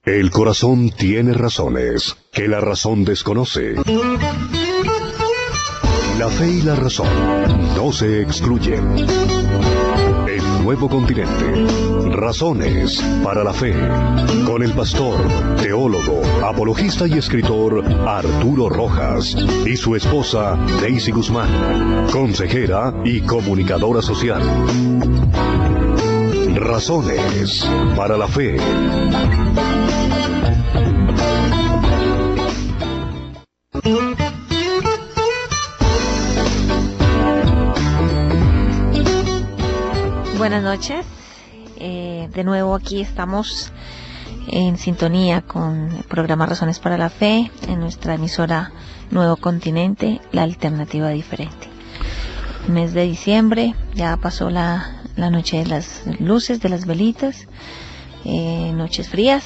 El corazón tiene razones que la razón desconoce. La fe y la razón no se excluyen. El nuevo continente. Razones para la fe. Con el pastor, teólogo, apologista y escritor Arturo Rojas y su esposa Daisy Guzmán, consejera y comunicadora social. Razones para la fe. Buenas noches, de nuevo aquí estamos en sintonía con el programa Razones para la Fe en nuestra emisora Nuevo Continente, la alternativa diferente. Mes de diciembre, ya pasó la noche de las luces, de las velitas, noches frías,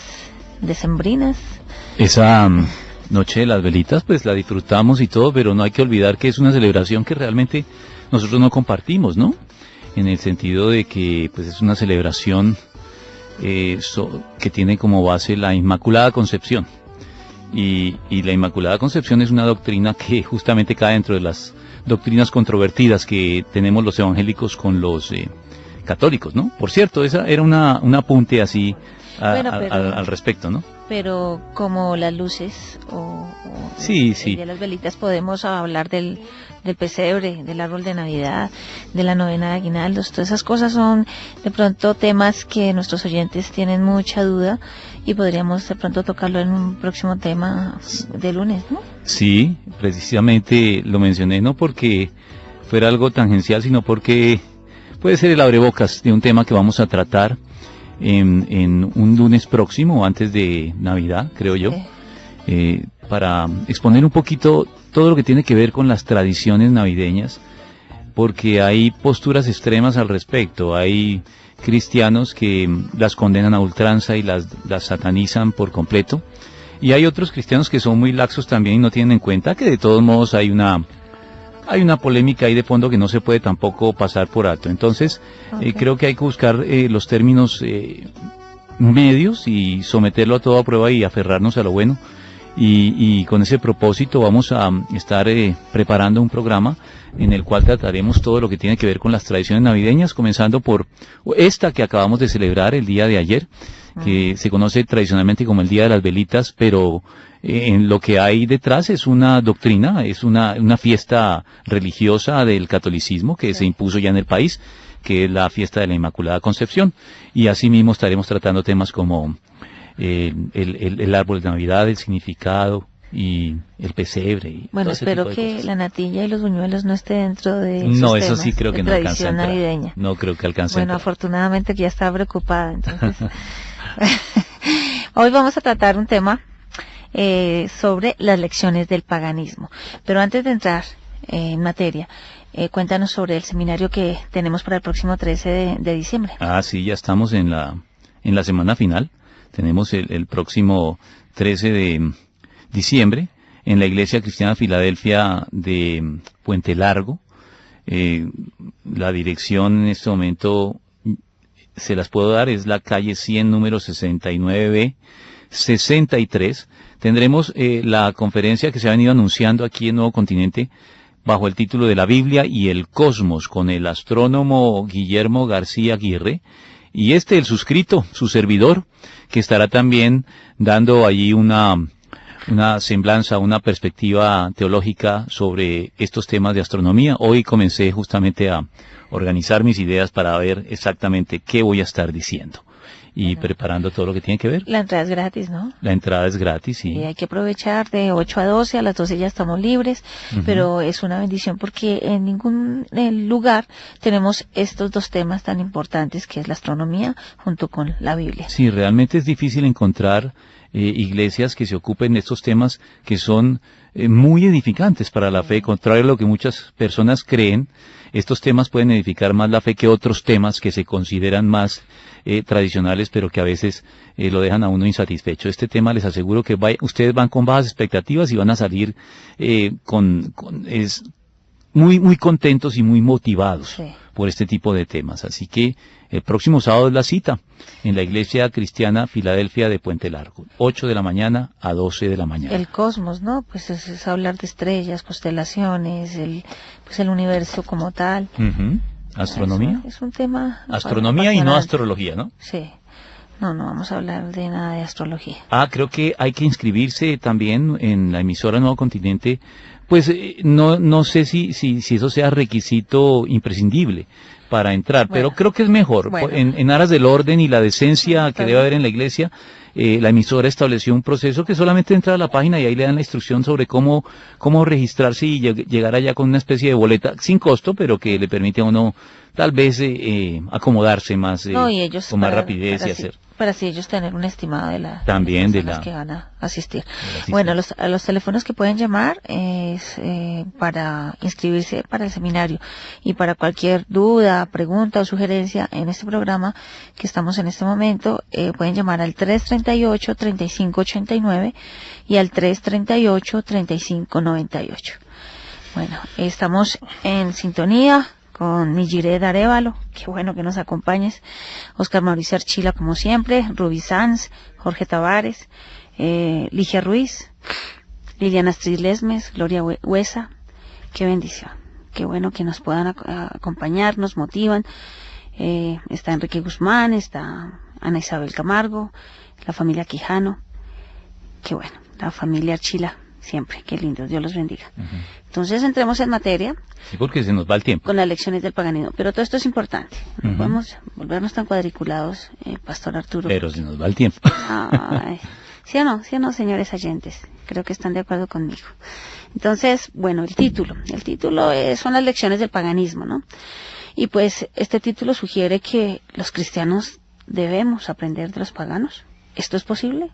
decembrinas. Esa noche de las velitas pues la disfrutamos y todo, pero no hay que olvidar que es una celebración que realmente nosotros no compartimos, ¿no? En el sentido de que pues es una celebración que tiene como base la Inmaculada Concepción, y la Inmaculada Concepción es una doctrina que justamente cae dentro de las doctrinas controvertidas que tenemos los evangélicos con los católicos, ¿no? Por cierto, esa era un apunte así al respecto, ¿no? Pero como las luces o sí. El día de las velitas, podemos hablar del pesebre, del árbol de Navidad, de la novena de aguinaldos. Todas esas cosas son de pronto temas que nuestros oyentes tienen mucha duda y podríamos de pronto tocarlo en un próximo tema de lunes, ¿no? Sí, precisamente lo mencioné, no porque fuera algo tangencial, sino porque puede ser el abrebocas de un tema que vamos a tratar en un lunes próximo, antes de Navidad, creo yo, para exponer un poquito todo lo que tiene que ver con las tradiciones navideñas, porque hay posturas extremas al respecto. Hay cristianos que las condenan a ultranza y las satanizan por completo, y hay otros cristianos que son muy laxos también y no tienen en cuenta que de todos modos hay una polémica ahí de fondo que no se puede tampoco pasar por alto. Entonces, creo que hay que buscar los términos medios y someterlo a toda prueba y aferrarnos a lo bueno. Y con ese propósito vamos a estar preparando un programa en el cual trataremos todo lo que tiene que ver con las tradiciones navideñas, comenzando por esta que acabamos de celebrar el día de ayer, que se conoce tradicionalmente como el Día de las Velitas, pero en lo que hay detrás es una doctrina, es una fiesta religiosa del catolicismo que se impuso ya en el país, que es la fiesta de la Inmaculada Concepción, y asimismo estaremos tratando temas como el árbol de Navidad, el significado y el pesebre. Bueno, espero que la natilla y los buñuelos no esté dentro de esos No, eso temas sí creo que no alcanza a entrar. Navideña. No creo que alcance. Bueno, afortunadamente que ya estaba preocupada, entonces. Hoy vamos a tratar un tema sobre las lecciones del paganismo. Pero antes de entrar en materia, cuéntanos sobre el seminario que tenemos para el próximo 13 de diciembre. Sí, ya estamos en la semana final. Tenemos el próximo 13 de diciembre en la Iglesia Cristiana Filadelfia de Puente Largo. La dirección en este momento se las puedo dar, es la calle 100, número 69B, 63. Tendremos la conferencia que se ha venido anunciando aquí en Nuevo Continente bajo el título de La Biblia y el Cosmos, con el astrónomo Guillermo García Aguirre, y el suscrito, su servidor, que estará también dando allí una semblanza, una perspectiva teológica sobre estos temas de astronomía. Hoy comencé justamente a organizar mis ideas para ver exactamente qué voy a estar diciendo y preparando todo lo que tiene que ver. La entrada es gratis, ¿no? La entrada es gratis, sí. Y hay que aprovechar de 8 a 12, a las 12 ya estamos libres, pero es una bendición porque en ningún lugar tenemos estos dos temas tan importantes, que es la astronomía junto con la Biblia. Sí, realmente es difícil encontrar iglesias que se ocupen de estos temas que son muy edificantes para la fe. Contrario a lo que muchas personas creen, estos temas pueden edificar más la fe que otros temas que se consideran más tradicionales, pero que a veces lo dejan a uno insatisfecho. Este tema, les aseguro que ustedes van con bajas expectativas y van a salir muy contentos y muy motivados Sí. por este tipo de temas. Así que el próximo sábado es la cita en la Iglesia Cristiana Filadelfia de Puente Largo, 8 de la mañana a 12 de la mañana. El cosmos, ¿no? Pues es hablar de estrellas, constelaciones, pues el universo como tal. Ujú. ¿Astronomía? Es un tema Astronomía y no apasionante. astrología, ¿no? Sí. No vamos a hablar de nada de astrología. Creo que hay que inscribirse también en la emisora Nuevo Continente. Pues no sé si eso sea requisito imprescindible para entrar, Bueno, pero creo que es mejor, bueno. en aras del orden y la decencia Está que debe bien. haber en la iglesia. La emisora estableció un proceso que solamente entra a la página y ahí le dan la instrucción sobre cómo registrarse y llegar allá con una especie de boleta sin costo, pero que le permite a uno tal vez acomodarse más, No, y ellos con más rapidez y hacer. para así ellos tener un estimado de También de personas la- que van a asistir. asistencia. Bueno, a los teléfonos que pueden llamar es para inscribirse para el seminario y para cualquier duda, pregunta o sugerencia en este programa que estamos en este momento, pueden llamar al 338-3589 y al 338-3598. Bueno, estamos en sintonía con Mijired Arévalo, qué bueno que nos acompañes, Oscar Mauricio Archila como siempre, Rubí Sanz, Jorge Tavares, Ligia Ruiz, Liliana Astrid Lesmes, Gloria Huesa, qué bendición, qué bueno que nos puedan acompañar, nos motivan, está Enrique Guzmán, está Ana Isabel Camargo, la familia Quijano, qué bueno, la familia Archila, siempre, qué lindo, Dios los bendiga. Ujú. Entonces entremos en materia Sí, porque se nos va el tiempo. con las lecciones del paganismo. Pero todo esto es importante. No Ujú. podemos volvernos tan cuadriculados, Pastor Arturo. Pero se nos va el tiempo. Ay, ¿sí o no, señores oyentes? Creo que están de acuerdo conmigo. Entonces, bueno, el título son las lecciones del paganismo, ¿no? Y pues este título sugiere que los cristianos debemos aprender de los paganos. ¿Esto es posible?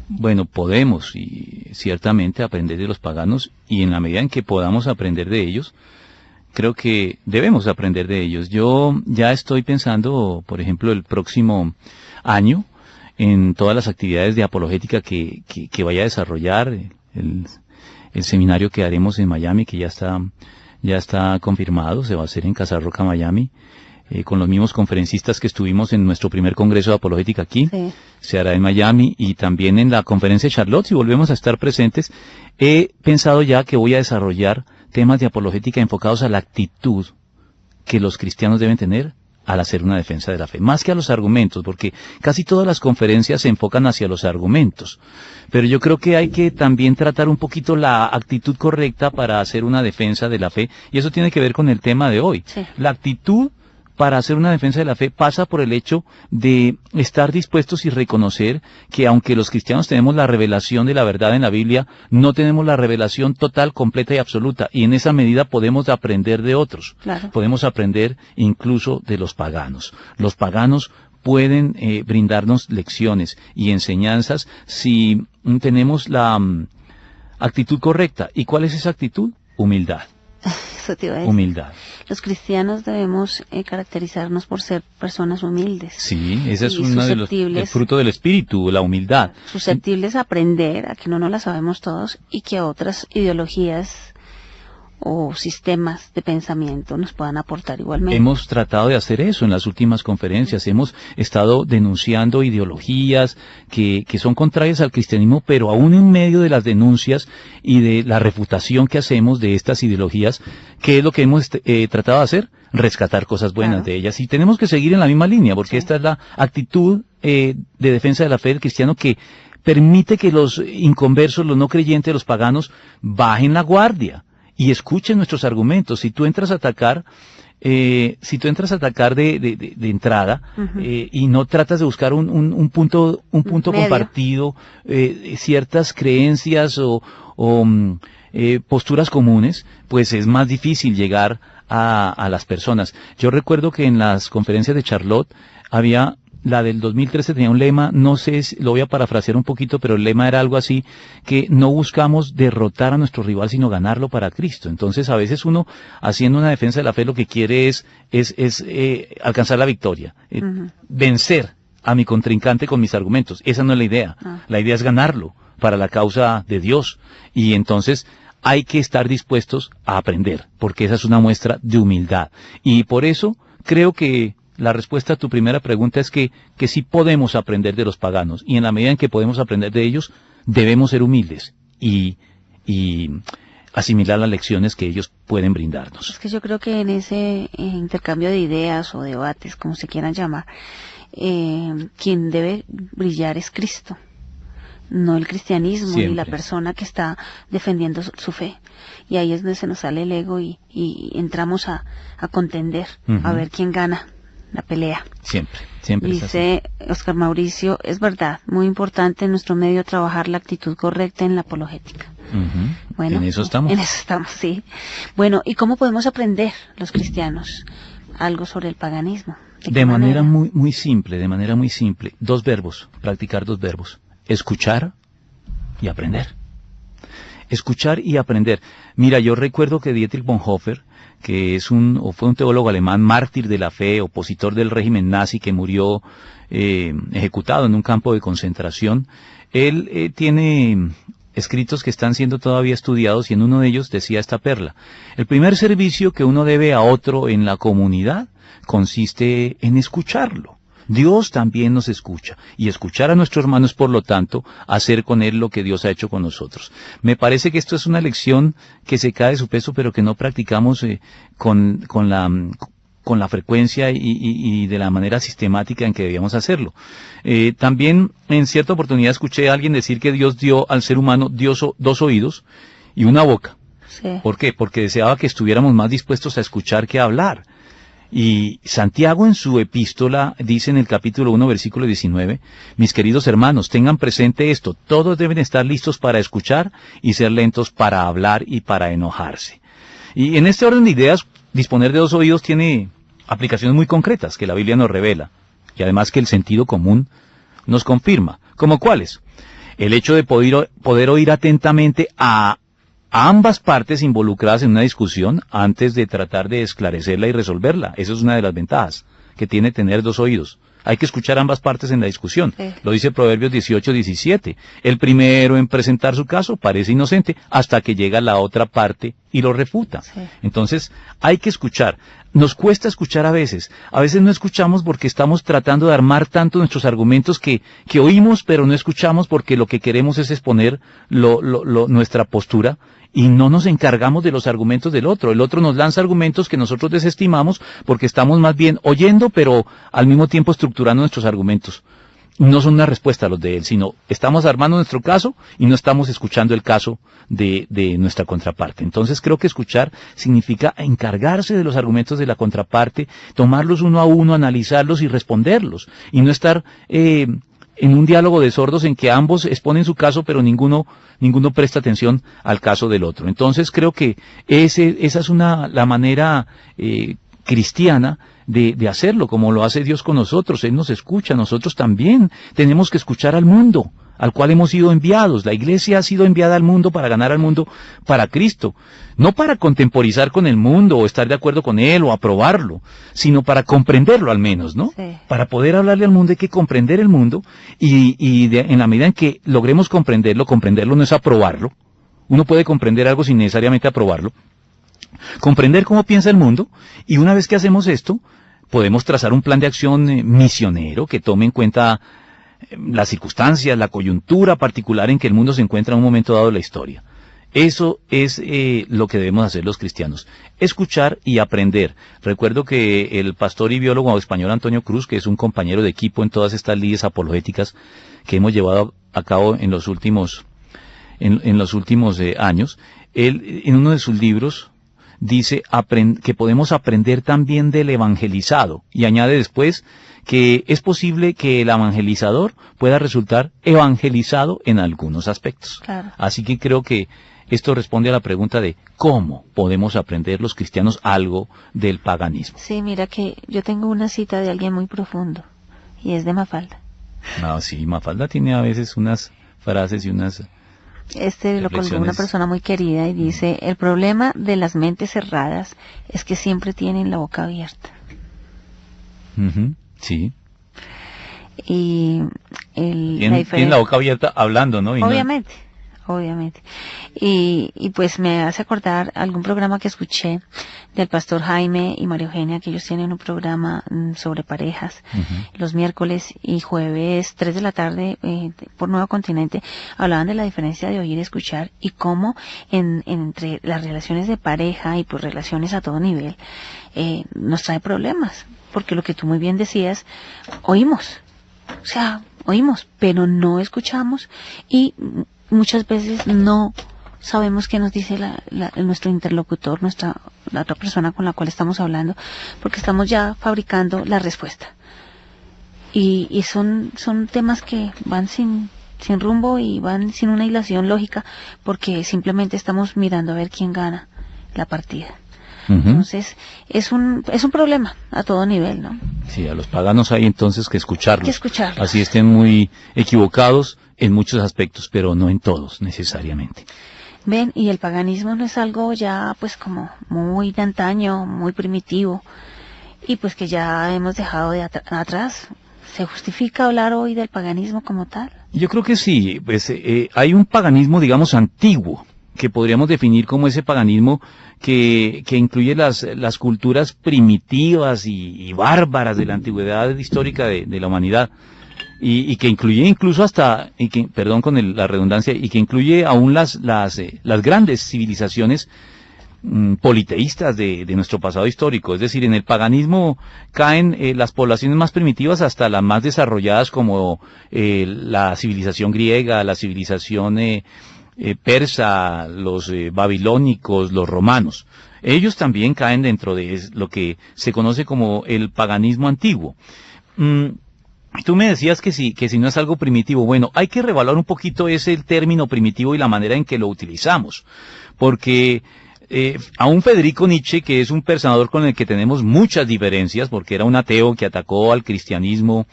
Bueno, podemos y ciertamente aprender de los paganos, y en la medida en que podamos aprender de ellos, creo que debemos aprender de ellos. Yo ya estoy pensando, por ejemplo, el próximo año en todas las actividades de apologética que vaya a desarrollar, el seminario que haremos en Miami, que ya está confirmado, se va a hacer en Casa Roca, Miami, con los mismos conferencistas que estuvimos en nuestro primer congreso de apologética aquí. Sí. Se hará en Miami y también en la conferencia de Charlotte, si volvemos a estar presentes. He pensado ya que voy a desarrollar temas de apologética enfocados a la actitud que los cristianos deben tener al hacer una defensa de la fe, más que a los argumentos, porque casi todas las conferencias se enfocan hacia los argumentos, pero yo creo que hay que también tratar un poquito la actitud correcta para hacer una defensa de la fe, y eso tiene que ver con el tema de hoy. Sí. La actitud para hacer una defensa de la fe pasa por el hecho de estar dispuestos y reconocer que aunque los cristianos tenemos la revelación de la verdad en la Biblia, no tenemos la revelación total, completa y absoluta, y en esa medida podemos aprender de otros. Claro. Podemos aprender incluso de los paganos. Los paganos pueden brindarnos lecciones y enseñanzas si tenemos la actitud correcta. ¿Y cuál es esa actitud? Humildad. Eso te iba a decir. Humildad. Los cristianos debemos caracterizarnos por ser personas humildes, Sí, ese es Y uno de los susceptibles. el fruto del espíritu, la humildad. susceptibles a aprender, a que no la sabemos todos y que otras ideologías o sistemas de pensamiento nos puedan aportar igualmente. Hemos tratado de hacer eso en las últimas conferencias. Hemos estado denunciando ideologías que son contrarias al cristianismo, pero aún en medio de las denuncias y de la refutación que hacemos de estas ideologías, ¿qué es lo que hemos tratado de hacer? Rescatar cosas buenas Claro. de ellas. Y tenemos que seguir en la misma línea, porque Sí. esta es la actitud de defensa de la fe del cristiano que permite que los inconversos, los no creyentes, los paganos, bajen la guardia y escuchen nuestros argumentos. Si tú entras a atacar de entrada, Ujú. y no tratas de buscar un punto Medio. compartido, ciertas creencias o posturas comunes, pues es más difícil llegar a las personas. Yo recuerdo que en las conferencias de Charlotte había la del 2013 tenía un lema, no sé, lo voy a parafrasear un poquito, pero el lema era algo así, que no buscamos derrotar a nuestro rival, sino ganarlo para Cristo. Entonces, a veces uno, haciendo una defensa de la fe, lo que quiere es alcanzar la victoria, Ujú. vencer a mi contrincante con mis argumentos. Esa no es la idea. Ah. La idea es ganarlo para la causa de Dios. Y entonces, hay que estar dispuestos a aprender, porque esa es una muestra de humildad. Y por eso creo que la respuesta a tu primera pregunta es que sí podemos aprender de los paganos, y en la medida en que podemos aprender de ellos, debemos ser humildes y asimilar las lecciones que ellos pueden brindarnos. Es que yo creo que en ese intercambio de ideas o debates, como se quieran llamar, quien debe brillar es Cristo, no el cristianismo. Siempre. Ni la persona que está defendiendo su fe. Y ahí es donde se nos sale el ego y entramos a contender, a ver quién gana la pelea. Siempre dice Oscar Mauricio, es verdad, muy importante en nuestro medio trabajar la actitud correcta en la apologética. Bueno, en eso estamos. En eso estamos, sí. Bueno, ¿y cómo podemos aprender los cristianos algo sobre el paganismo? De manera muy simple, dos verbos, practicar dos verbos, escuchar y aprender. Escuchar y aprender. Mira, yo recuerdo que Dietrich Bonhoeffer, que fue un teólogo alemán, mártir de la fe, opositor del régimen nazi, que murió ejecutado en un campo de concentración, él tiene escritos que están siendo todavía estudiados, y en uno de ellos decía esta perla: el primer servicio que uno debe a otro en la comunidad consiste en escucharlo. Dios también nos escucha, y escuchar a nuestro hermano es, por lo tanto, hacer con él lo que Dios ha hecho con nosotros. Me parece que esto es una lección que se cae de su peso, pero que no practicamos con la frecuencia y de la manera sistemática en que debíamos hacerlo. También en cierta oportunidad escuché a alguien decir que Dios dio al ser humano dos oídos y una boca. Sí. ¿Por qué? Porque deseaba que estuviéramos más dispuestos a escuchar que a hablar. Y Santiago en su epístola dice en el capítulo 1, versículo 19, mis queridos hermanos, tengan presente esto, todos deben estar listos para escuchar y ser lentos para hablar y para enojarse. Y en este orden de ideas, disponer de dos oídos tiene aplicaciones muy concretas que la Biblia nos revela, y además que el sentido común nos confirma. ¿Como cuáles? El hecho de poder oír atentamente a ambas partes involucradas en una discusión antes de tratar de esclarecerla y resolverla. Esa es una de las ventajas que tiene tener dos oídos. Hay que escuchar ambas partes en la discusión. Sí. Lo dice Proverbios 18:17. El primero en presentar su caso parece inocente hasta que llega la otra parte y lo refuta. Sí. Entonces, hay que escuchar. Nos cuesta escuchar a veces. A veces no escuchamos porque estamos tratando de armar tanto nuestros argumentos que oímos, pero no escuchamos porque lo que queremos es exponer nuestra postura, y no nos encargamos de los argumentos del otro. El otro nos lanza argumentos que nosotros desestimamos porque estamos más bien oyendo, pero al mismo tiempo estructurando nuestros argumentos. No son una respuesta a los de él, sino estamos armando nuestro caso y no estamos escuchando el caso de nuestra contraparte. Entonces creo que escuchar significa encargarse de los argumentos de la contraparte, tomarlos uno a uno, analizarlos y responderlos, y no estar en un diálogo de sordos en que ambos exponen su caso, pero ninguno presta atención al caso del otro. Entonces creo que esa es la manera cristiana de hacerlo, como lo hace Dios con nosotros. Él nos escucha, nosotros también tenemos que escuchar al mundo, al cual hemos sido enviados. La iglesia ha sido enviada al mundo para ganar al mundo para Cristo, no para contemporizar con el mundo o estar de acuerdo con él o aprobarlo, sino para comprenderlo al menos, ¿no? Sí. Para poder hablarle al mundo hay que comprender el mundo, y en la medida en que logremos comprenderlo no es aprobarlo. Uno puede comprender algo sin necesariamente aprobarlo. Comprender cómo piensa el mundo, y una vez que hacemos esto, podemos trazar un plan de acción misionero que tome en cuenta las circunstancias, la coyuntura particular en que el mundo se encuentra en un momento dado de la historia. Eso es lo que debemos hacer los cristianos, escuchar y aprender. Recuerdo que el pastor y biólogo español Antonio Cruz, que es un compañero de equipo en todas estas lides apologéticas que hemos llevado a cabo en los últimos años, él en uno de sus libros dice que podemos aprender también del evangelizado, y añade después que es posible que el evangelizador pueda resultar evangelizado en algunos aspectos. Claro. Así que creo que esto responde a la pregunta de cómo podemos aprender los cristianos algo del paganismo. Sí, mira que yo tengo una cita de alguien muy profundo, y es de Mafalda. Ah, sí, Mafalda tiene a veces unas frases y unas... Lo colgó una persona muy querida y dice, el problema de las mentes cerradas es que siempre tienen la boca abierta. Sí. Y tienen la boca abierta hablando, ¿no? Obviamente. Obviamente. Y pues me hace acordar algún programa que escuché del pastor Jaime y María Eugenia, que ellos tienen un programa sobre parejas, los miércoles y jueves, 3 de la tarde, por Nuevo Continente, hablaban de la diferencia de oír y escuchar y cómo entre las relaciones de pareja y pues relaciones a todo nivel, nos trae problemas. Porque lo que tú muy bien decías, oímos, pero no escuchamos y muchas veces no sabemos qué nos dice nuestro interlocutor, la otra persona con la cual estamos hablando, porque estamos ya fabricando la respuesta. Y son temas que van sin rumbo y van sin una hilación lógica, porque simplemente estamos mirando a ver quién gana la partida. Entonces, es un problema a todo nivel, ¿no? Sí, a los paganos hay entonces que escucharlos. Escucharlos. Así estén muy equivocados en muchos aspectos, pero no en todos necesariamente. Ven, y el paganismo no es algo ya pues como muy de antaño, muy primitivo, y pues que ya hemos dejado de atrás. ¿Se justifica hablar hoy del paganismo como tal? Yo creo que sí, pues hay un paganismo, digamos, antiguo, que podríamos definir como ese paganismo que incluye las culturas primitivas y bárbaras de la antigüedad histórica de la humanidad, y que incluye incluso hasta, perdón con la redundancia, y que incluye aún las grandes civilizaciones politeístas de nuestro pasado histórico. Es decir, en el paganismo caen las poblaciones más primitivas hasta las más desarrolladas, como la civilización griega, la civilización persa, los babilónicos, los romanos. Ellos también caen dentro de lo que se conoce como el paganismo antiguo. Tú me decías que si no es algo primitivo. Bueno, hay que revaluar un poquito ese término primitivo y la manera en que lo utilizamos, porque aún Federico Nietzsche, que es un pensador con el que tenemos muchas diferencias, porque era un ateo que atacó al cristianismo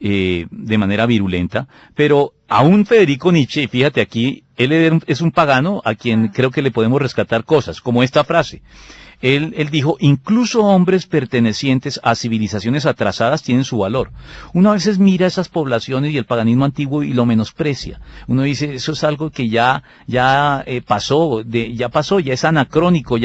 de manera virulenta, pero aún Federico Nietzsche, fíjate aquí, él es un pagano a quien creo que le podemos rescatar cosas, como esta frase. Él dijo, incluso hombres pertenecientes a civilizaciones atrasadas tienen su valor. Uno a veces mira esas poblaciones y el paganismo antiguo y lo menosprecia. Uno dice, eso es algo que ya pasó, ya es anacrónico,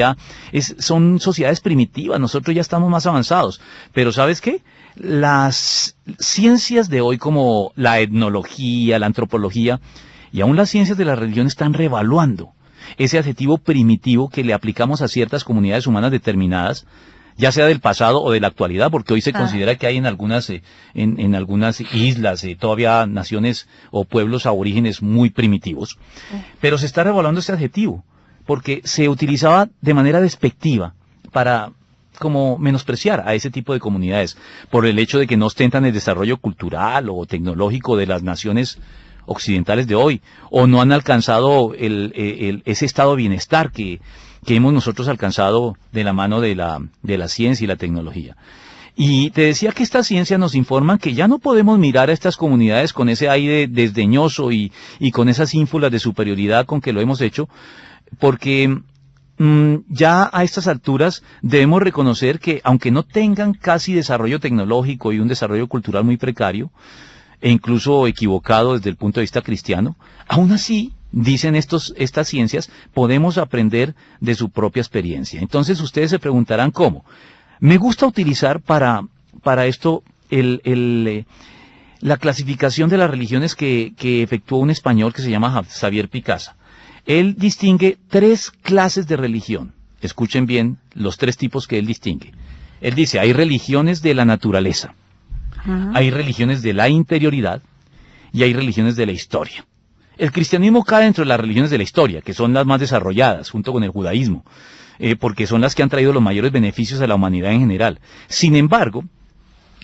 son sociedades primitivas, nosotros ya estamos más avanzados. Pero ¿sabes qué? Las ciencias de hoy, como la etnología, la antropología, y aún las ciencias de la religión están revaluando ese adjetivo primitivo que le aplicamos a ciertas comunidades humanas determinadas, ya sea del pasado o de la actualidad, porque hoy se considera que hay en algunas islas todavía naciones o pueblos aborígenes muy primitivos, pero se está revaluando ese adjetivo, porque se utilizaba de manera despectiva para como menospreciar a ese tipo de comunidades, por el hecho de que no ostentan el desarrollo cultural o tecnológico de las naciones occidentales de hoy, o no han alcanzado ese estado de bienestar que hemos nosotros alcanzado de la mano de la ciencia y la tecnología. Y te decía que esta ciencia nos informa que ya no podemos mirar a estas comunidades con ese aire desdeñoso y con esas ínfulas de superioridad con que lo hemos hecho, porque ya a estas alturas debemos reconocer que aunque no tengan casi desarrollo tecnológico y un desarrollo cultural muy precario, e incluso equivocado desde el punto de vista cristiano, aún así, dicen estas ciencias, podemos aprender de su propia experiencia. Entonces ustedes se preguntarán cómo. Me gusta utilizar para esto la clasificación de las religiones que efectuó un español que se llama Xavier Picasa. Él distingue 3 clases de religión. Escuchen bien los 3 tipos que él distingue. Él dice, hay religiones de la naturaleza, hay religiones de la interioridad y hay religiones de la historia. El cristianismo cae dentro de las religiones de la historia, que son las más desarrolladas, junto con el judaísmo, porque son las que han traído los mayores beneficios a la humanidad en general. Sin embargo,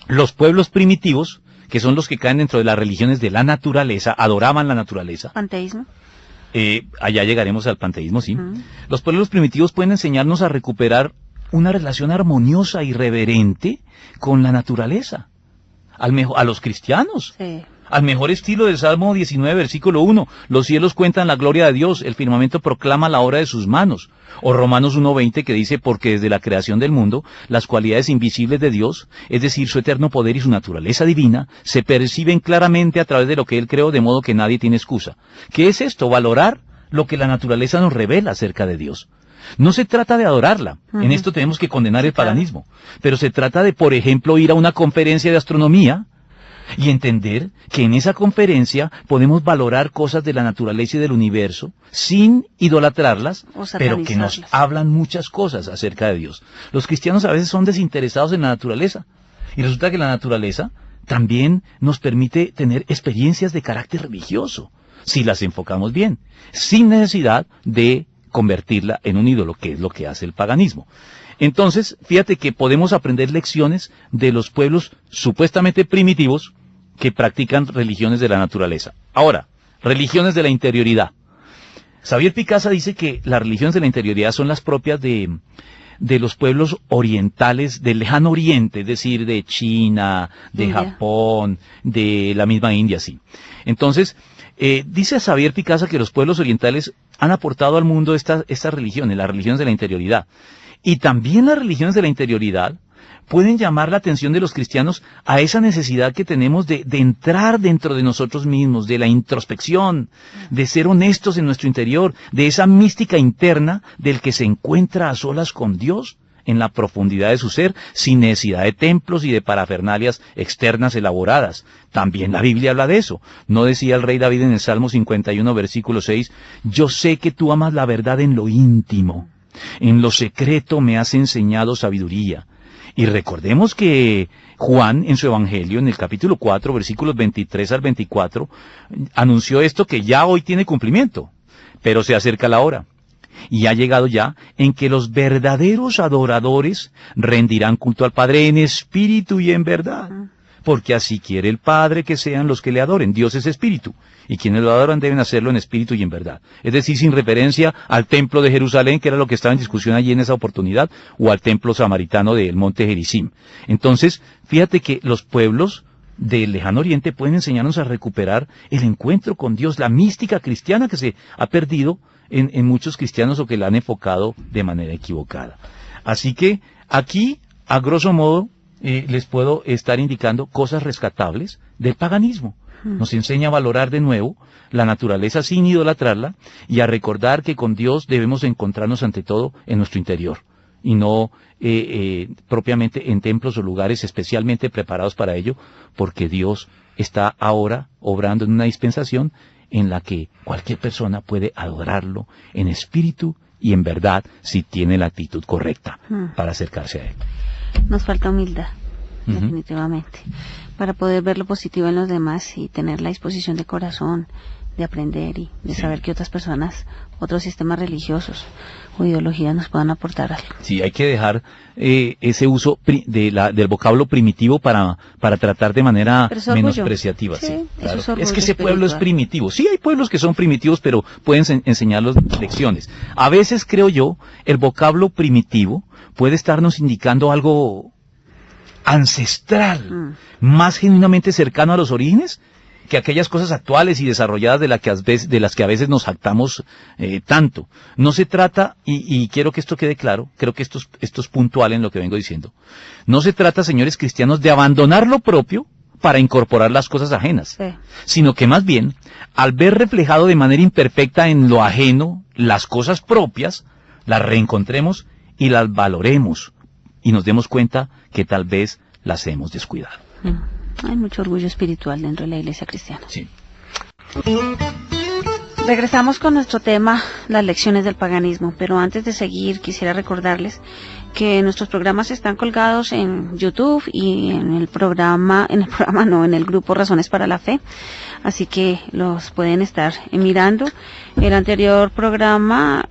los pueblos primitivos, que son los que caen dentro de las religiones de la naturaleza, adoraban la naturaleza. ¿Panteísmo? Allá llegaremos al panteísmo, sí. Los pueblos primitivos pueden enseñarnos a recuperar una relación armoniosa y reverente con la naturaleza. A los cristianos. Sí. al mejor estilo del Salmo 19, versículo 1. Los cielos cuentan la gloria de Dios, el firmamento proclama la obra de sus manos. O Romanos 1:20, que dice, porque desde la creación del mundo, las cualidades invisibles de Dios, es decir, su eterno poder y su naturaleza divina, se perciben claramente a través de lo que Él creó, de modo que nadie tiene excusa. ¿Qué es esto? Valorar lo que la naturaleza nos revela acerca de Dios. No se trata de adorarla, en esto tenemos que condenar el paganismo, pero se trata de, por ejemplo, ir a una conferencia de astronomía y entender que en esa conferencia podemos valorar cosas de la naturaleza y del universo sin idolatrarlas, pero que nos hablan muchas cosas acerca de Dios. Los cristianos a veces son desinteresados en la naturaleza, y resulta que la naturaleza también nos permite tener experiencias de carácter religioso, si las enfocamos bien, sin necesidad de convertirla en un ídolo, que es lo que hace el paganismo. Entonces, fíjate que podemos aprender lecciones de los pueblos supuestamente primitivos que practican religiones de la naturaleza. Ahora, religiones de la interioridad. Xavier Picasa dice que las religiones de la interioridad son las propias de los pueblos orientales del lejano oriente, es decir, de China, de Japón, de la misma India, sí. Entonces, dice Xavier Picasa que los pueblos orientales han aportado al mundo estas religiones, las religiones de la interioridad. Y también las religiones de la interioridad pueden llamar la atención de los cristianos a esa necesidad que tenemos de entrar dentro de nosotros mismos, de la introspección, de ser honestos en nuestro interior, de esa mística interna del que se encuentra a solas con Dios en la profundidad de su ser, sin necesidad de templos y de parafernalias externas elaboradas. También la Biblia habla de eso. ¿No decía el rey David en el Salmo 51, versículo 6, yo sé que tú amas la verdad en lo íntimo, en lo secreto me has enseñado sabiduría? Y recordemos que Juan, en su Evangelio, en el capítulo 4, versículos 23 al 24, anunció esto que ya hoy tiene cumplimiento, pero se acerca la hora. Y ha llegado ya en que los verdaderos adoradores rendirán culto al Padre en espíritu y en verdad. Porque así quiere el Padre que sean los que le adoren. Dios es espíritu, y quienes lo adoran deben hacerlo en espíritu y en verdad. Es decir, sin referencia al templo de Jerusalén, que era lo que estaba en discusión allí en esa oportunidad, o al templo samaritano del monte Gerizim. Entonces, fíjate que los pueblos del lejano oriente pueden enseñarnos a recuperar el encuentro con Dios, la mística cristiana que se ha perdido en muchos cristianos o que la han enfocado de manera equivocada. Así que aquí, a grosso modo, les puedo estar indicando cosas rescatables del paganismo. Nos enseña a valorar de nuevo la naturaleza sin idolatrarla y a recordar que con Dios debemos encontrarnos ante todo en nuestro interior y no propiamente en templos o lugares especialmente preparados para ello, porque Dios está ahora obrando en una dispensación en la que cualquier persona puede adorarlo en espíritu y en verdad si tiene la actitud correcta para acercarse a Él. Nos falta humildad, definitivamente, para poder ver lo positivo en los demás y tener la disposición de corazón de aprender y de saber que otras personas, otros sistemas religiosos o ideologías nos puedan aportar algo. Sí, hay que dejar ese uso del vocablo primitivo para tratar de manera menospreciativa. Sí, claro. Es que ese pueblo es primitivo. Sí, hay pueblos que son primitivos, pero pueden enseñarlos lecciones. A veces, creo yo, el vocablo primitivo puede estarnos indicando algo ancestral, más genuinamente cercano a los orígenes, que aquellas cosas actuales y desarrolladas de las que a veces nos jactamos tanto. No se trata, y quiero que esto quede claro, creo que esto es puntual en lo que vengo diciendo, no se trata, señores cristianos, de abandonar lo propio para incorporar las cosas ajenas, sino que más bien, al ver reflejado de manera imperfecta en lo ajeno las cosas propias, las reencontremos y las valoremos, y nos demos cuenta que tal vez las hemos descuidado. Hay mucho orgullo espiritual dentro de la iglesia cristiana. Sí. Regresamos con nuestro tema, las lecciones del paganismo, pero antes de seguir quisiera recordarles que nuestros programas están colgados en YouTube y en el grupo Razones para la Fe, así que los pueden estar mirando. El anterior programa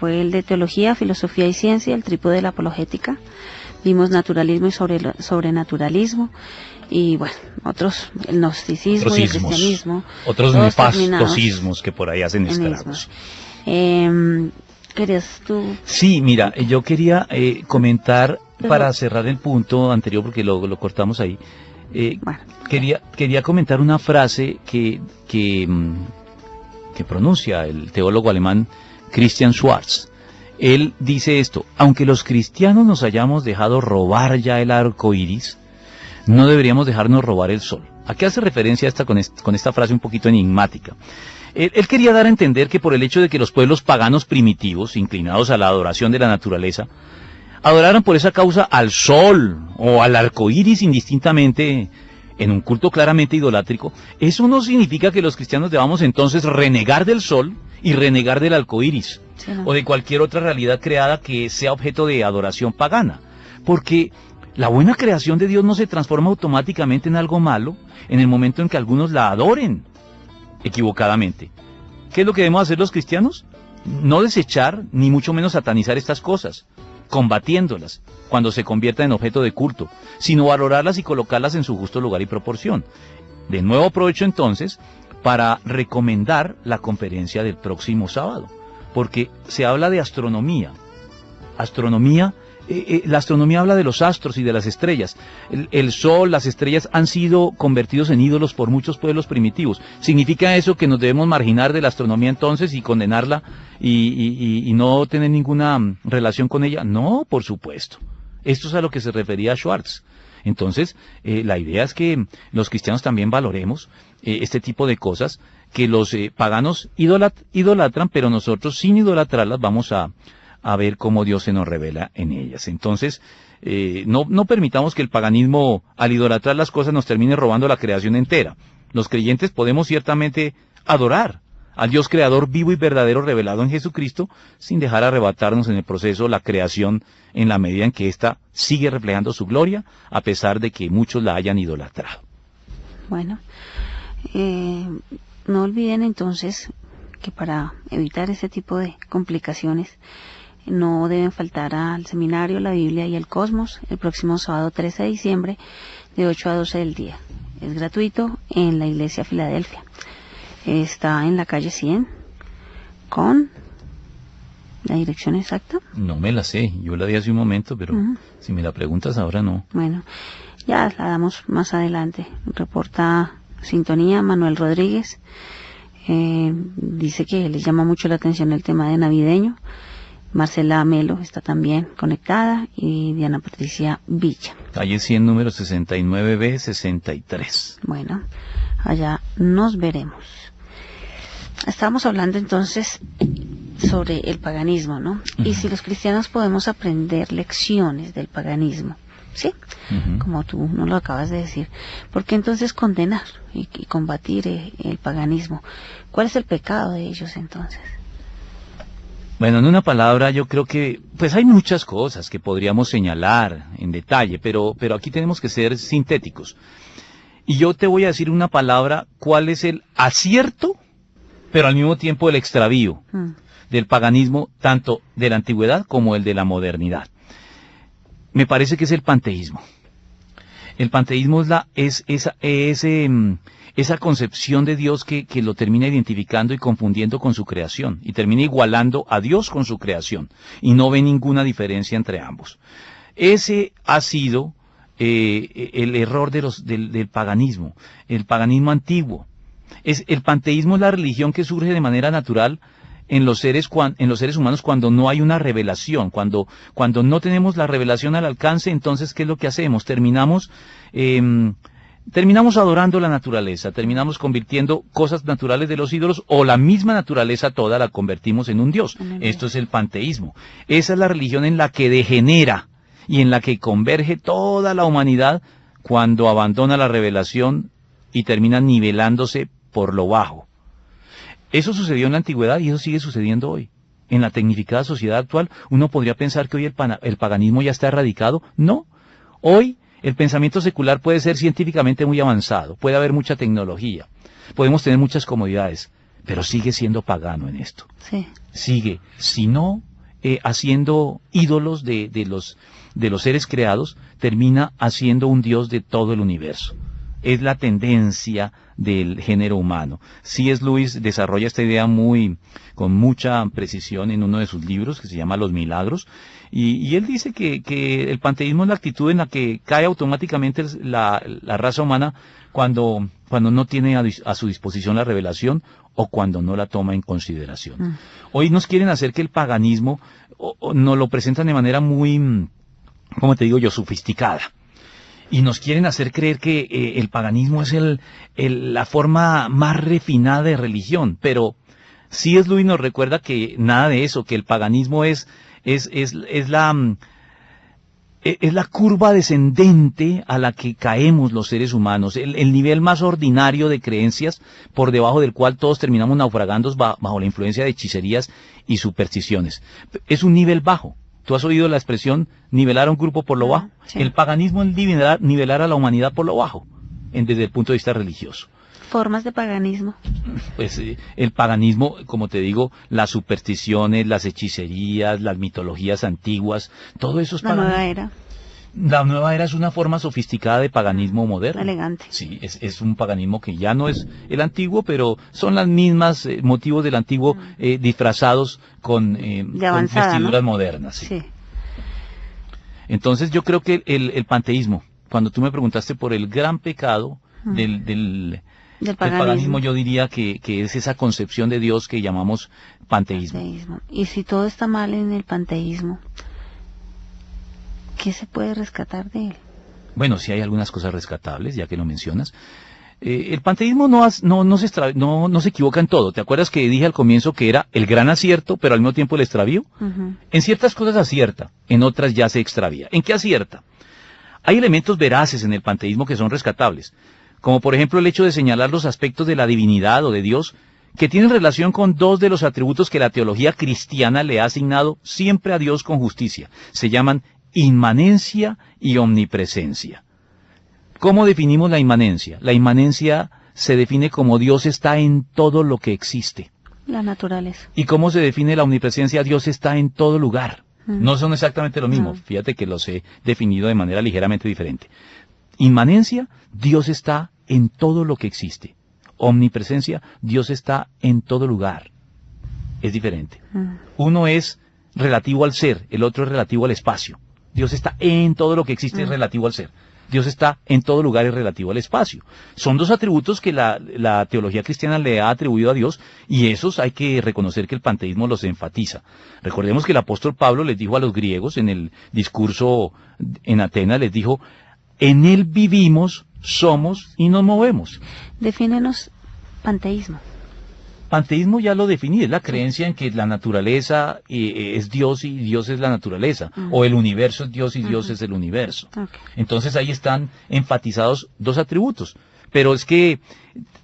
fue el de Teología, Filosofía y Ciencia, el trípode de la apologética. Vimos naturalismo y sobrenaturalismo. Y bueno, otros, el gnosticismo y el cristianismo. Otros nefastos ismos que por ahí hacen estragos. ¿Querías tú? Sí, mira, yo quería comentar, para cerrar el punto anterior, porque lo cortamos ahí, Bueno. Quería comentar una frase que pronuncia el teólogo alemán Christian Schwarz. Él dice esto: aunque los cristianos nos hayamos dejado robar ya el arco iris, no deberíamos dejarnos robar el sol. ¿A qué hace referencia con esta frase un poquito enigmática? Él quería dar a entender que por el hecho de que los pueblos paganos primitivos, inclinados a la adoración de la naturaleza, adoraran por esa causa al sol o al arco iris indistintamente, en un culto claramente idolátrico, eso no significa que los cristianos debamos entonces renegar del sol y renegar del arco iris, sí, o de cualquier otra realidad creada que sea objeto de adoración pagana, porque la buena creación de Dios no se transforma automáticamente en algo malo en el momento en que algunos la adoren equivocadamente. ¿Qué es lo que debemos hacer los cristianos? No desechar, ni mucho menos satanizar estas cosas, combatiéndolas cuando se conviertan en objeto de culto, sino valorarlas y colocarlas en su justo lugar y proporción. De nuevo aprovecho entonces para recomendar la conferencia del próximo sábado, porque se habla de astronomía. La astronomía habla de los astros y de las estrellas. El sol, las estrellas han sido convertidos en ídolos por muchos pueblos primitivos. ¿Significa eso que nos debemos marginar de la astronomía entonces y condenarla y no tener ninguna relación con ella? No, por supuesto. Esto es a lo que se refería Schwarz. Entonces, la idea es que los cristianos también valoremos este tipo de cosas que los paganos idolatran, pero nosotros sin idolatrarlas vamos a ver cómo Dios se nos revela en ellas. Entonces, no permitamos que el paganismo, al idolatrar las cosas, nos termine robando la creación entera. Los creyentes podemos ciertamente adorar al Dios creador vivo y verdadero revelado en Jesucristo, sin dejar arrebatarnos en el proceso la creación en la medida en que ésta sigue reflejando su gloria, a pesar de que muchos la hayan idolatrado. Bueno, no olviden entonces que para evitar ese tipo de complicaciones, no deben faltar al seminario La Biblia y el Cosmos el próximo sábado 13 de diciembre de 8 a 12 del día. Es gratuito en la Iglesia Filadelfia. Está en la calle 100 con la dirección exacta. No me la sé, yo la di hace un momento, pero si me la preguntas ahora no. Bueno, ya la damos más adelante. Reporta Sintonía Manuel Rodríguez. Dice que le llama mucho la atención el tema de navideño. Marcela Melo está también conectada y Diana Patricia Villa. Calle 100, número 69B 63. Bueno, allá nos veremos. Estábamos hablando entonces sobre el paganismo, ¿no? Y si los cristianos podemos aprender lecciones del paganismo, ¿sí? Como tú nos lo acabas de decir. ¿Por qué entonces condenar y combatir el paganismo? ¿Cuál es el pecado de ellos entonces? Bueno, en una palabra, yo creo que pues hay muchas cosas que podríamos señalar en detalle, pero aquí tenemos que ser sintéticos. Y yo te voy a decir una palabra, cuál es el acierto, pero al mismo tiempo el extravío del paganismo, tanto de la antigüedad como el de la modernidad. Me parece que es el panteísmo. El panteísmo es esa concepción de Dios que lo termina identificando y confundiendo con su creación, y termina igualando a Dios con su creación, y no ve ninguna diferencia entre ambos. Ese ha sido el error del paganismo, el paganismo antiguo. El panteísmo es la religión que surge de manera natural en los seres humanos cuando no hay una revelación, cuando no tenemos la revelación al alcance. Entonces, ¿qué es lo que hacemos? Terminamos adorando la naturaleza, terminamos convirtiendo cosas naturales de los ídolos, o la misma naturaleza toda la convertimos en un dios. Esto es el panteísmo. Esa es la religión en la que degenera y en la que converge toda la humanidad cuando abandona la revelación y termina nivelándose por lo bajo. Eso sucedió en la antigüedad y eso sigue sucediendo hoy. En la tecnificada sociedad actual, uno podría pensar que hoy el paganismo ya está erradicado. No. Hoy el pensamiento secular puede ser científicamente muy avanzado, puede haber mucha tecnología, podemos tener muchas comodidades, pero sigue siendo pagano en esto. Sí. Sigue, si no haciendo ídolos de los seres creados, termina haciendo un Dios de todo el universo. es la tendencia del género humano. C.S. Lewis desarrolla esta idea con mucha precisión en uno de sus libros que se llama Los Milagros, y él dice que el panteísmo es la actitud en la que cae automáticamente la raza humana cuando no tiene a su disposición la revelación o cuando no la toma en consideración. Hoy nos quieren hacer que el paganismo nos lo presentan de manera muy, ¿cómo te digo yo?, sofisticada. Y nos quieren hacer creer que el paganismo es la forma más refinada de religión, pero C.S. Lewis nos recuerda que nada de eso, que el paganismo es la curva descendente a la que caemos los seres humanos, el nivel más ordinario de creencias por debajo del cual todos terminamos naufragando bajo la influencia de hechicerías y supersticiones. Es un nivel bajo. ¿Tú has oído la expresión nivelar a un grupo por lo bajo? Sí. El paganismo es nivelar a la humanidad por lo bajo, desde el punto de vista religioso. ¿Formas de paganismo? Pues el paganismo, como te digo, las supersticiones, las hechicerías, las mitologías antiguas, todo eso es paganismo. La nueva era. La nueva era es una forma sofisticada de paganismo moderno. Elegante. Sí, es un paganismo que ya no es el antiguo, pero son las mismas motivos del antiguo disfrazados con vestiduras, ¿no?, modernas. Sí. Sí. Entonces yo creo que el panteísmo, cuando tú me preguntaste por el gran pecado del paganismo, yo diría que es esa concepción de Dios que llamamos panteísmo. Y si todo está mal en el panteísmo, ¿qué se puede rescatar de él? Bueno, sí hay algunas cosas rescatables, ya que lo mencionas. El panteísmo no se equivoca en todo. ¿Te acuerdas que dije al comienzo que era el gran acierto, pero al mismo tiempo el extravío? En ciertas cosas acierta, en otras ya se extravía. ¿En qué acierta? Hay elementos veraces en el panteísmo que son rescatables, como por ejemplo el hecho de señalar los aspectos de la divinidad o de Dios que tienen relación con dos de los atributos que la teología cristiana le ha asignado siempre a Dios con justicia. Se llaman inmanencia y omnipresencia. ¿Cómo definimos la inmanencia? La inmanencia se define como Dios está en todo lo que existe. La naturaleza. ¿Y cómo se define la omnipresencia? Dios está en todo lugar. No son exactamente lo mismo. Fíjate que los he definido de manera ligeramente diferente. Inmanencia, Dios está en todo lo que existe. Omnipresencia, Dios está en todo lugar. Es diferente. Uno es relativo al ser, el otro es relativo al espacio. Dios está en todo lo que existe, es relativo al ser. Dios está en todo lugar, es relativo al espacio. Son dos atributos que la teología cristiana le ha atribuido a Dios, y esos hay que reconocer que el panteísmo los enfatiza. Recordemos que el apóstol Pablo les dijo a los griegos en el discurso en Atenas, les dijo: en él vivimos, somos y nos movemos. Defínenos panteísmo. Panteísmo ya lo definí, es la creencia en que la naturaleza es Dios y Dios es la naturaleza, o el universo es Dios y Dios es el universo. Entonces ahí están enfatizados dos atributos, pero es que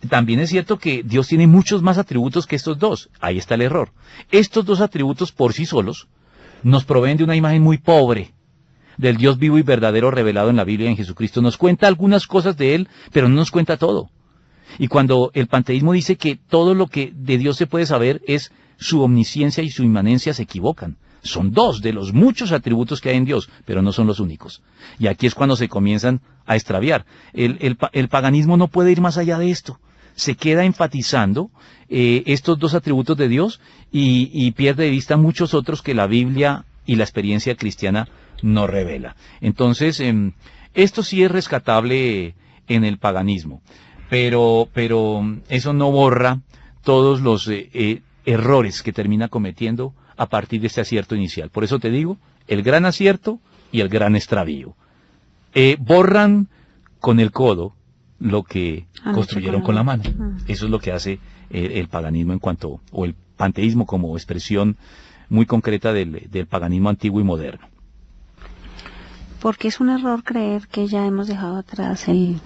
también es cierto que Dios tiene muchos más atributos que estos dos. Ahí está el error. Estos dos atributos por sí solos nos proveen de una imagen muy pobre del Dios vivo y verdadero revelado en la Biblia, en Jesucristo. Nos cuenta algunas cosas de Él, pero no nos cuenta todo. Y cuando el panteísmo dice que todo lo que de Dios se puede saber es su omnisciencia y su inmanencia, se equivocan. Son dos de los muchos atributos que hay en Dios, pero no son los únicos. Y aquí es cuando se comienzan a extraviar. El paganismo no puede ir más allá de esto. Se queda enfatizando estos dos atributos de Dios y pierde de vista muchos otros que la Biblia y la experiencia cristiana nos revela. Entonces, esto sí es rescatable en el paganismo. Pero eso no borra todos los errores que termina cometiendo a partir de este acierto inicial. Por eso te digo, el gran acierto y el gran extravío. Borran con el codo lo que construyeron con la mano. Eso es lo que hace el paganismo o el panteísmo como expresión muy concreta del paganismo antiguo y moderno. Porque es un error creer que ya hemos dejado atrás el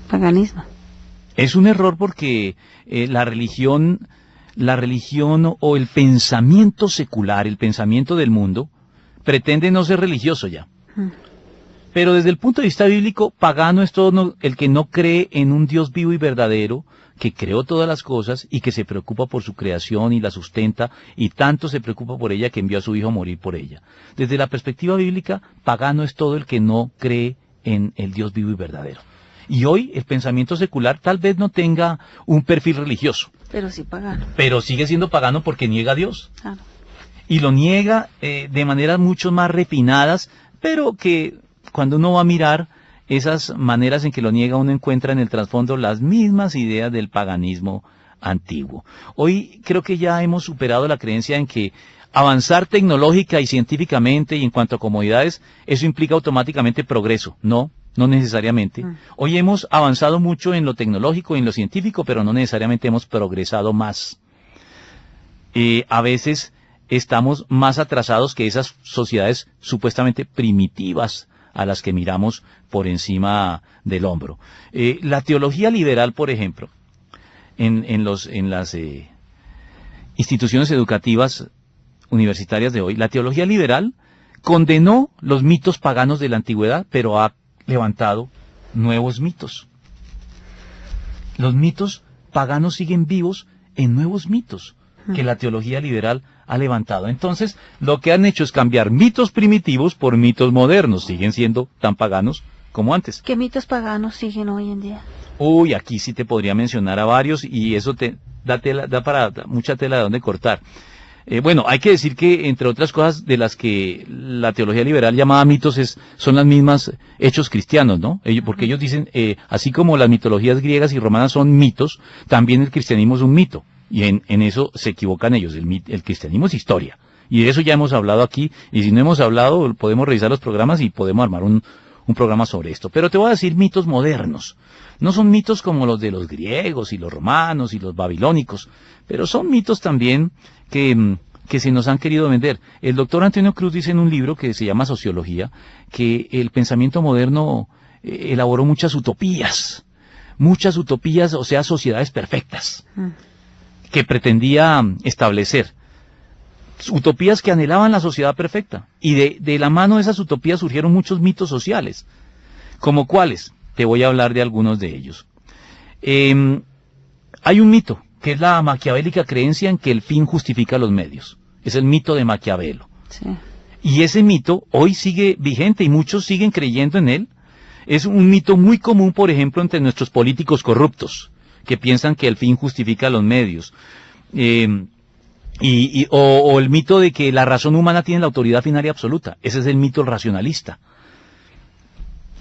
paganismo. Es un error porque la religión o el pensamiento secular, el pensamiento del mundo, pretende no ser religioso ya. Pero desde el punto de vista bíblico, pagano es todo el que no cree en un Dios vivo y verdadero, que creó todas las cosas y que se preocupa por su creación y la sustenta, y tanto se preocupa por ella que envió a su hijo a morir por ella. Desde la perspectiva bíblica, pagano es todo el que no cree en el Dios vivo y verdadero. Y hoy el pensamiento secular tal vez no tenga un perfil religioso. Pero sí pagano. Pero sigue siendo pagano porque niega a Dios. Claro. Y lo niega de maneras mucho más refinadas, pero que cuando uno va a mirar esas maneras en que lo niega, uno encuentra en el trasfondo las mismas ideas del paganismo antiguo. Hoy creo que ya hemos superado la creencia en que avanzar tecnológica y científicamente y en cuanto a comodidades, eso implica automáticamente progreso. No necesariamente. Hoy hemos avanzado mucho en lo tecnológico y en lo científico, pero no necesariamente hemos progresado más. A veces estamos más atrasados que esas sociedades supuestamente primitivas a las que miramos por encima del hombro. La teología liberal, por ejemplo, en las instituciones educativas universitarias de hoy, la teología liberal condenó los mitos paganos de la antigüedad, pero ha levantado nuevos mitos. Los mitos paganos siguen vivos en nuevos mitos que la teología liberal ha levantado. Entonces, lo que han hecho es cambiar mitos primitivos por mitos modernos. Siguen siendo tan paganos como antes. ¿Qué mitos paganos siguen hoy en día? Uy, aquí sí te podría mencionar a varios y eso te da para mucha tela de donde cortar. Bueno, hay que decir que, entre otras cosas, de las que la teología liberal llamaba mitos son las mismas hechos cristianos, ¿no? Porque ellos dicen, así como las mitologías griegas y romanas son mitos, también el cristianismo es un mito. Y en eso se equivocan ellos. El cristianismo es historia. Y de eso ya hemos hablado aquí. Y si no hemos hablado, podemos revisar los programas y podemos armar un programa sobre esto. Pero te voy a decir mitos modernos. No son mitos como los de los griegos y los romanos y los babilónicos, pero son mitos también que se nos han querido vender. El doctor Antonio Cruz dice en un libro que se llama Sociología, que el pensamiento moderno elaboró muchas utopías, o sea, sociedades perfectas, que pretendía establecer. Utopías que anhelaban la sociedad perfecta. Y de la mano de esas utopías surgieron muchos mitos sociales. ¿Como cuáles? Te voy a hablar de algunos de ellos. Hay un mito, que es la maquiavélica creencia en que el fin justifica los medios. Es el mito de Maquiavelo. Sí. Y ese mito hoy sigue vigente y muchos siguen creyendo en él. Es un mito muy común, por ejemplo, entre nuestros políticos corruptos, que piensan que el fin justifica los medios. O el mito de que la razón humana tiene la autoridad final y absoluta. Ese es el mito racionalista.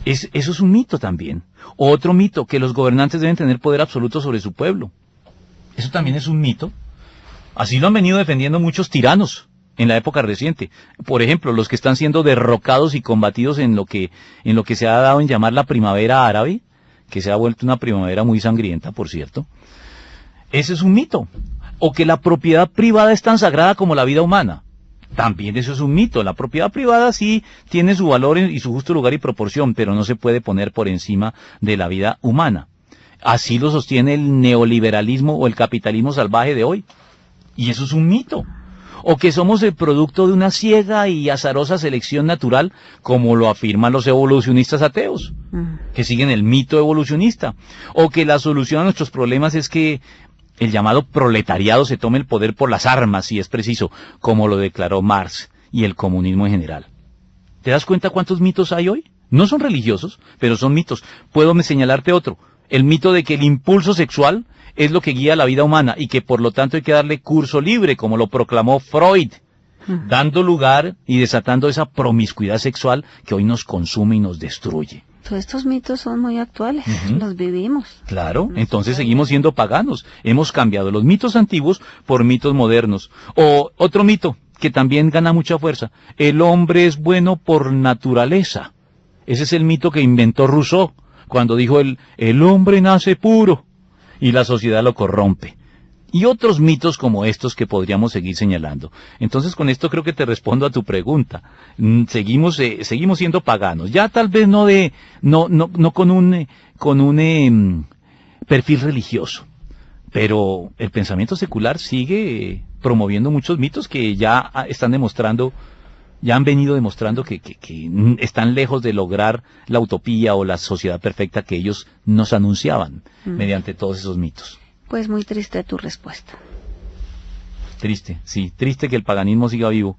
Eso es un mito también. O otro mito, que los gobernantes deben tener poder absoluto sobre su pueblo. Eso también es un mito. Así lo han venido defendiendo muchos tiranos en la época reciente. Por ejemplo, los que están siendo derrocados y combatidos en lo que se ha dado en llamar la primavera árabe, que se ha vuelto una primavera muy sangrienta, por cierto. Ese es un mito. O que la propiedad privada es tan sagrada como la vida humana. También eso es un mito. La propiedad privada sí tiene su valor y su justo lugar y proporción, pero no se puede poner por encima de la vida humana. Así lo sostiene el neoliberalismo o el capitalismo salvaje de hoy. Y eso es un mito. O que somos el producto de una ciega y azarosa selección natural, como lo afirman los evolucionistas ateos, que siguen el mito evolucionista. O que la solución a nuestros problemas es que el llamado proletariado se tome el poder por las armas, si es preciso, como lo declaró Marx y el comunismo en general. ¿Te das cuenta cuántos mitos hay hoy? No son religiosos, pero son mitos. Puedo señalarte otro. El mito de que el impulso sexual es lo que guía la vida humana y que por lo tanto hay que darle curso libre, como lo proclamó Freud, dando lugar y desatando esa promiscuidad sexual que hoy nos consume y nos destruye. Todos estos mitos son muy actuales, los vivimos. Claro, entonces seguimos siendo paganos. Hemos cambiado los mitos antiguos por mitos modernos. O otro mito que también gana mucha fuerza: el hombre es bueno por naturaleza. Ese es el mito que inventó Rousseau cuando dijo el hombre nace puro y la sociedad lo corrompe. Y otros mitos como estos que podríamos seguir señalando. Entonces con esto creo que te respondo a tu pregunta. Seguimos siendo paganos. Ya tal vez no con un perfil religioso. Pero el pensamiento secular sigue promoviendo muchos mitos que ya están demostrando, ya han venido demostrando que están lejos de lograr la utopía o la sociedad perfecta que ellos nos anunciaban mediante todos esos mitos. Pues muy triste tu respuesta. Triste, sí, triste que el paganismo siga vivo.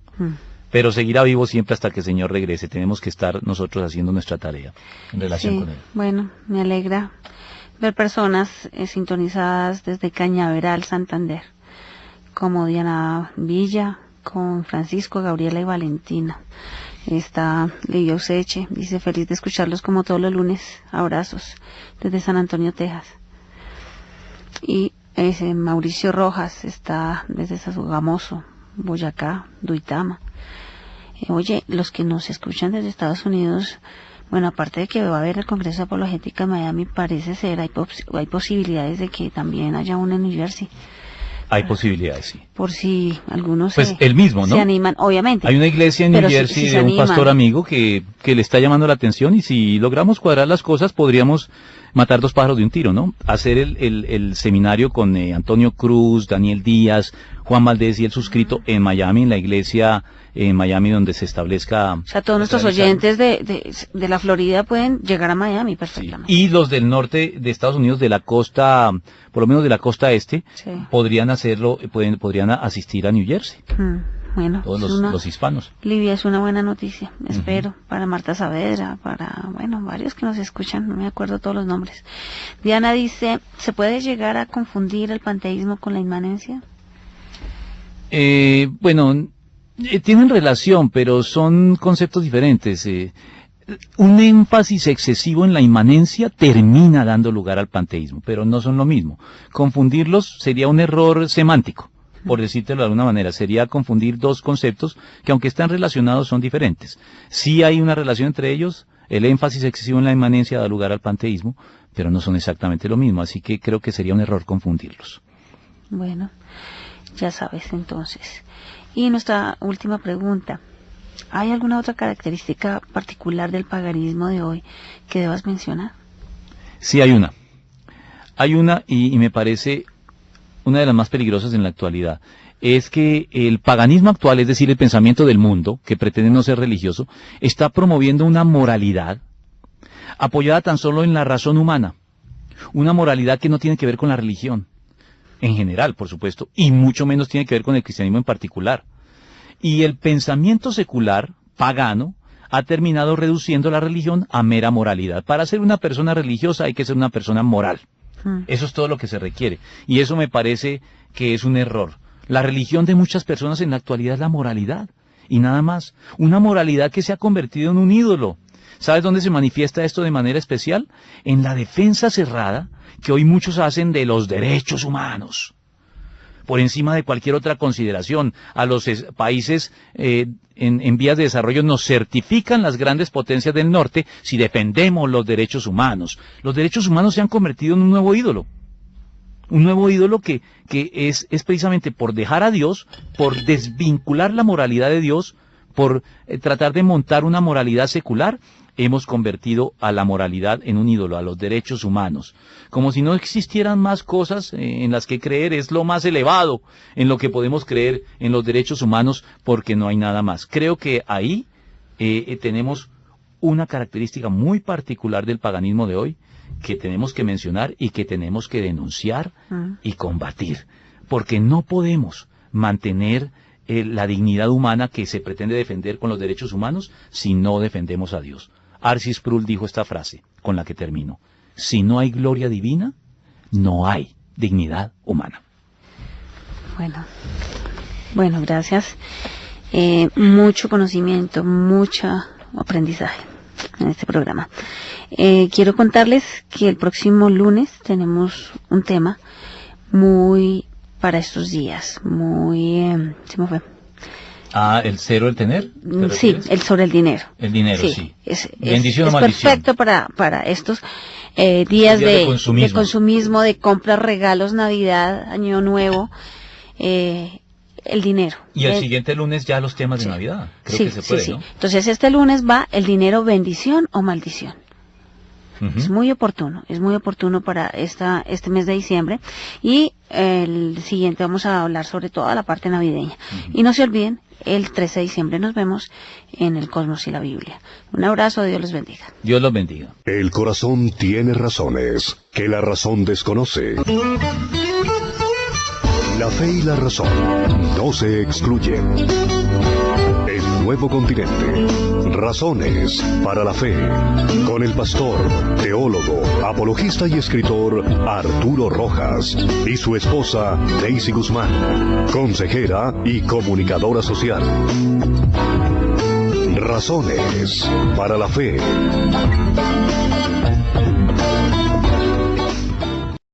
pero seguirá vivo siempre hasta que el Señor regrese. Tenemos que estar nosotros haciendo nuestra tarea en relación con Él. Bueno, me alegra ver personas sintonizadas desde Cañaveral, Santander, como Diana Villa, con Francisco, Gabriela y Valentina. Está Livia Useche, dice: feliz de escucharlos como todos los lunes, abrazos desde San Antonio, Texas. Y Mauricio Rojas está desde Sogamoso, Boyacá, Duitama. Oye, los que nos escuchan desde Estados Unidos, bueno, aparte de que va a haber el Congreso de Apologética en Miami, parece ser, hay posibilidades de que también haya uno en New Jersey. Hay posibilidades, sí. Por si algunos pues el mismo, ¿no? se animan, obviamente. Hay una iglesia en New Jersey de un pastor amigo que le está llamando la atención, y si logramos cuadrar las cosas podríamos matar 2 pájaros de un tiro, ¿no? Hacer el seminario con Antonio Cruz, Daniel Díaz, Juan Valdés y el suscrito en Miami, en la iglesia en Miami donde se establezca. O sea, todos nuestros oyentes de la Florida pueden llegar a Miami perfectamente. Sí. Y los del norte de Estados Unidos, de la costa, por lo menos de la costa este, sí, podrían hacerlo, podrían asistir a New Jersey. Bueno, todos los hispanos. Livia, es una buena noticia, espero, para Marta Saavedra, para, bueno, varios que nos escuchan, no me acuerdo todos los nombres. Diana dice: ¿se puede llegar a confundir el panteísmo con la inmanencia? Bueno, tienen relación, pero son conceptos diferentes. Un énfasis excesivo en la inmanencia termina dando lugar al panteísmo, pero no son lo mismo. Confundirlos sería un error semántico, por decírtelo de alguna manera. Sería confundir 2 conceptos que, aunque están relacionados, son diferentes. Sí hay una relación entre ellos, el énfasis excesivo en la inmanencia da lugar al panteísmo, pero no son exactamente lo mismo, así que creo que sería un error confundirlos. Bueno, ya sabes entonces. Y nuestra última pregunta: ¿hay alguna otra característica particular del paganismo de hoy que debas mencionar? Sí, hay una. Hay una, y me parece una de las más peligrosas en la actualidad. Es que el paganismo actual, es decir, el pensamiento del mundo, que pretende no ser religioso, está promoviendo una moralidad apoyada tan solo en la razón humana. Una moralidad que no tiene que ver con la religión en general, por supuesto, y mucho menos tiene que ver con el cristianismo en particular. Y el pensamiento secular, pagano, ha terminado reduciendo la religión a mera moralidad. Para ser una persona religiosa hay que ser una persona moral. Eso es todo lo que se requiere. Y eso me parece que es un error. La religión de muchas personas en la actualidad es la moralidad, y nada más. Una moralidad que se ha convertido en un ídolo. ¿Sabes dónde se manifiesta esto de manera especial? En la defensa cerrada que hoy muchos hacen de los derechos humanos, por encima de cualquier otra consideración. A los países en vías de desarrollo nos certifican las grandes potencias del norte si defendemos los derechos humanos. Los derechos humanos se han convertido en un nuevo ídolo. Un nuevo ídolo que es precisamente por dejar a Dios, por desvincular la moralidad de Dios, por tratar de montar una moralidad secular. Hemos convertido a la moralidad en un ídolo, a los derechos humanos, como si no existieran más cosas en las que creer. Es lo más elevado en lo que podemos creer, en los derechos humanos, porque no hay nada más. Creo que ahí tenemos una característica muy particular del paganismo de hoy, que tenemos que mencionar y que tenemos que denunciar y combatir, porque no podemos mantener la dignidad humana que se pretende defender con los derechos humanos si no defendemos a Dios. R.C. Sproul dijo esta frase, con la que termino: si no hay gloria divina, no hay dignidad humana. Bueno, gracias. Mucho conocimiento, mucho aprendizaje en este programa. Quiero contarles que el próximo lunes tenemos un tema muy para estos días, muy... se me fue. ¿El cero, el tener? Sí, sobre el dinero. El dinero, sí. Bendición o maldición. Perfecto para estos días de consumismo, de compras, regalos, Navidad, Año Nuevo, el dinero. Y el siguiente lunes ya los temas de Navidad. Creo que se puede, ¿no? Entonces este lunes va el dinero, bendición o maldición. Es muy oportuno para este mes de diciembre. Y el siguiente vamos a hablar sobre toda la parte navideña. Y no se olviden, el 13 de diciembre nos vemos en el Cosmos y la Biblia. Un abrazo, Dios los bendiga. Dios los bendiga. El corazón tiene razones que la razón desconoce. La fe y la razón no se excluyen. El Nuevo Continente. Razones para la Fe. Con el pastor, teólogo, apologista y escritor Arturo Rojas y su esposa Daisy Guzmán, consejera y comunicadora social. Razones para la Fe.